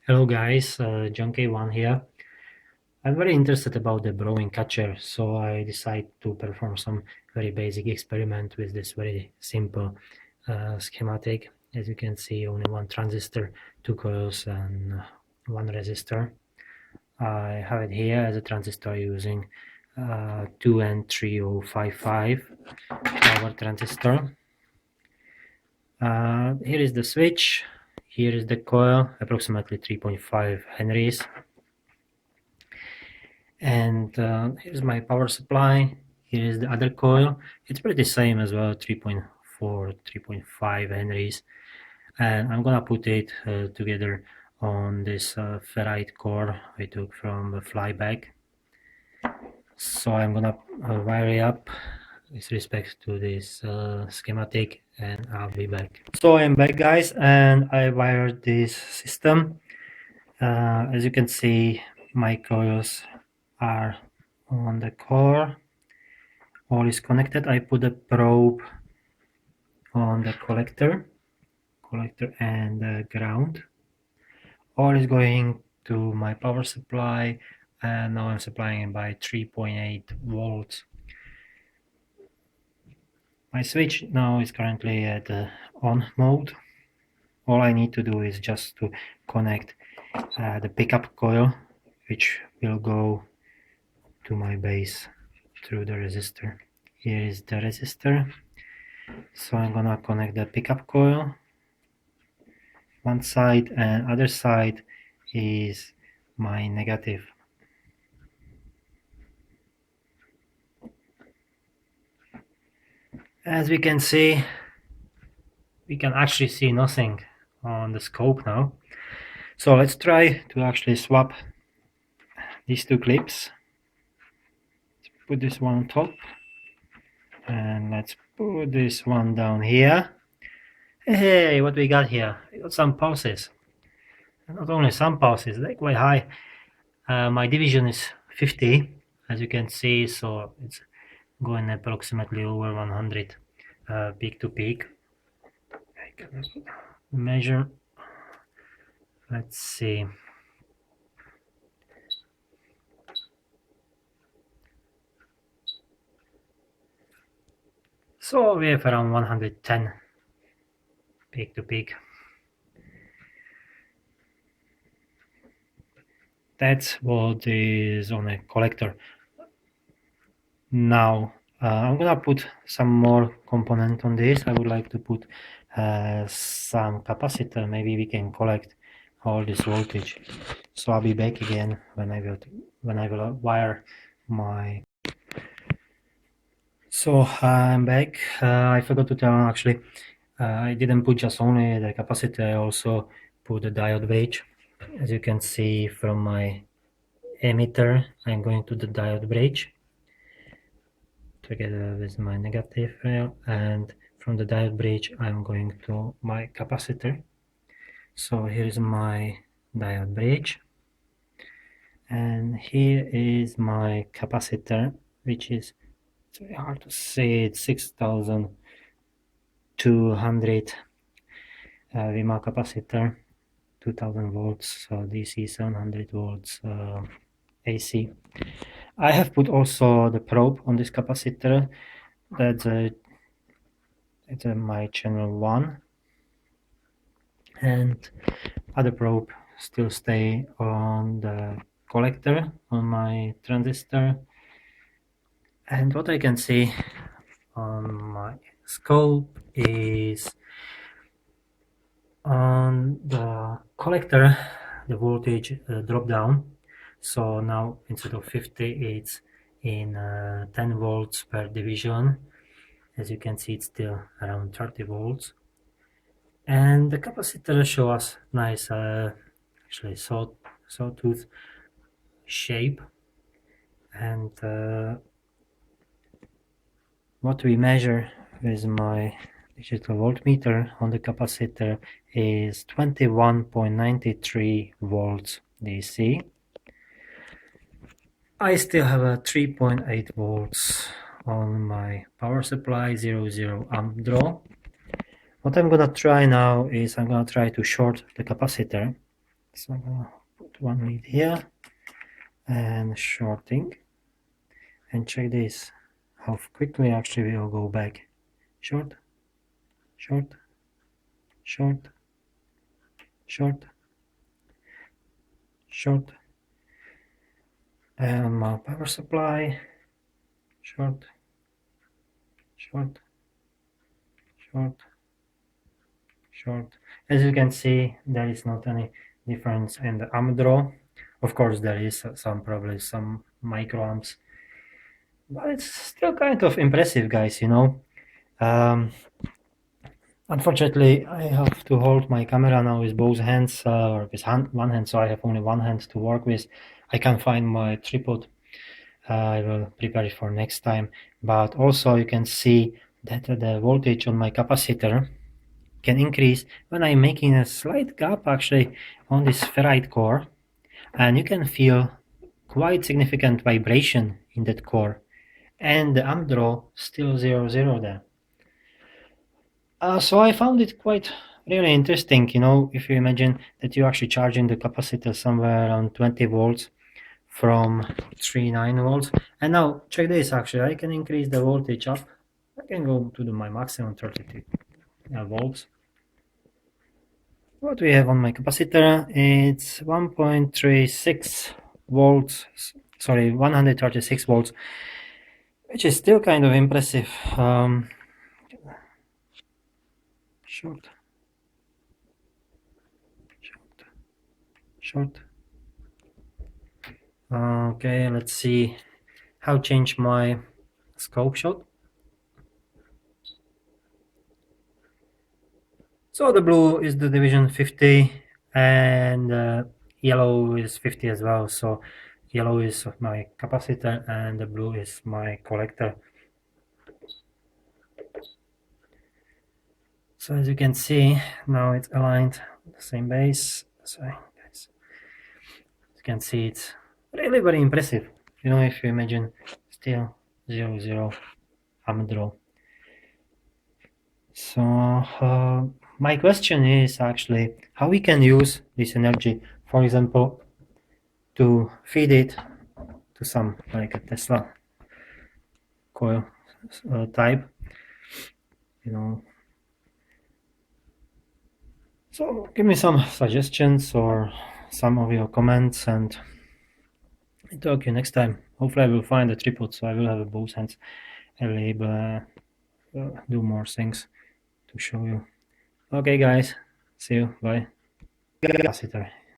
Hello guys, John K1 here. I'm very interested about the Brovin Kacher, so I decided to perform some very basic experiment with this very simple schematic. As you can see, only one transistor, two coils and one resistor. I have it here as a transistor using 2N3055 power transistor. Here is the switch, here is the coil, approximately 3.5 henries. And here's my power supply. Here is the other coil. It's pretty same as well, 3.4, 3.5 henries. And I'm gonna put it together on this ferrite core I took from the flyback. So I'm gonna wire it up with respect to this schematic, and I'll be back. So I'm back, guys, and I wired this system. As you can see, my coils are on the core. All is connected. I put a probe on the collector and ground. All is going to my power supply, and now I'm supplying it by 3.8 volts. My switch now is currently at the on mode. All I need to do is just to connect the pickup coil, which will go to my base through the resistor. Here is the resistor. So I'm gonna connect the pickup coil. One side and other side is my negative. As we can see, we can actually see nothing on the scope now. So let's try to actually swap these two clips. Let's put this one on top, and let's put this one down here. Hey, what we got here? We got some pulses. Not only some pulses, they're quite high. My division is 50, as you can see, so it's going approximately over 100 peak to peak. I can measure. Let's see. So we have around 110 peak to peak. That's what is on a collector. Now I'm gonna put some more component on this. I would like to put some capacitor. Maybe we can collect all this voltage. So I'll be back again when I will wire my. So I'm back. I forgot to tell actually. I didn't put just only the capacitor. I also put the diode bridge. As you can see from my emitter, I'm going to the diode bridge together with my negative rail, and from the diode bridge I'm going to my capacitor. So here is my diode bridge, and here is my capacitor, which is, it's very hard to say, it's 6200 Vima capacitor, 2000 volts, so DC, 700 volts AC. I have put also the probe on this capacitor. That's my channel 1, and other probe still stay on the collector on my transistor. And what I can see on my scope is on the collector the voltage dropped down. So now instead of 50, it's in 10 volts per division. As you can see, it's still around 30 volts. And the capacitor shows us nice, actually sawtooth shape. And what we measure with my digital voltmeter on the capacitor is 21.93 volts DC. I still have a 3.8 volts on my power supply, 0 amp draw. What I'm gonna try now is I'm gonna try to short the capacitor. So I'm gonna put one lead here and shorting, and check this, how quickly actually we'll go back. Short, short, short, short, short, and my power supply, short, short, short, short. As you can see, there is not any difference in the amp draw. Of course, there is probably some microamps, but it's still kind of impressive, guys, you know. Unfortunately, I have to hold my camera now with both hands, or with one hand, so I have only one hand to work with. I can't find my tripod. I will prepare it for next time. But also you can see that the voltage on my capacitor can increase when I'm making a slight gap actually on this ferrite core, and you can feel quite significant vibration in that core, and the amp draw still 0 there. So I found it quite really interesting, you know, if you imagine that you're actually charging the capacitor somewhere around 20 volts from 39 volts. And now check this, actually I can increase the voltage up. I can go to my maximum 32 volts. What we have on my capacitor, it's 1.36 volts, sorry, 136 volts, which is still kind of impressive. Short, short, short. Okay, let's see how change my scope shot. So the blue is the division 50, and yellow is 50 as well. So yellow is my capacitor and the blue is my collector. So as you can see, now it's aligned with the same base. So as you can see, it's really very impressive. You know, if you imagine still 0 amp draw. So my question is actually how we can use this energy, for example, to feed it to some like a Tesla coil type, you know. So give me some suggestions or some of your comments, and I'll talk to you next time. Hopefully I will find a tripod, so I will have both hands able do more things to show you. Okay guys, see you, bye. Capacitor.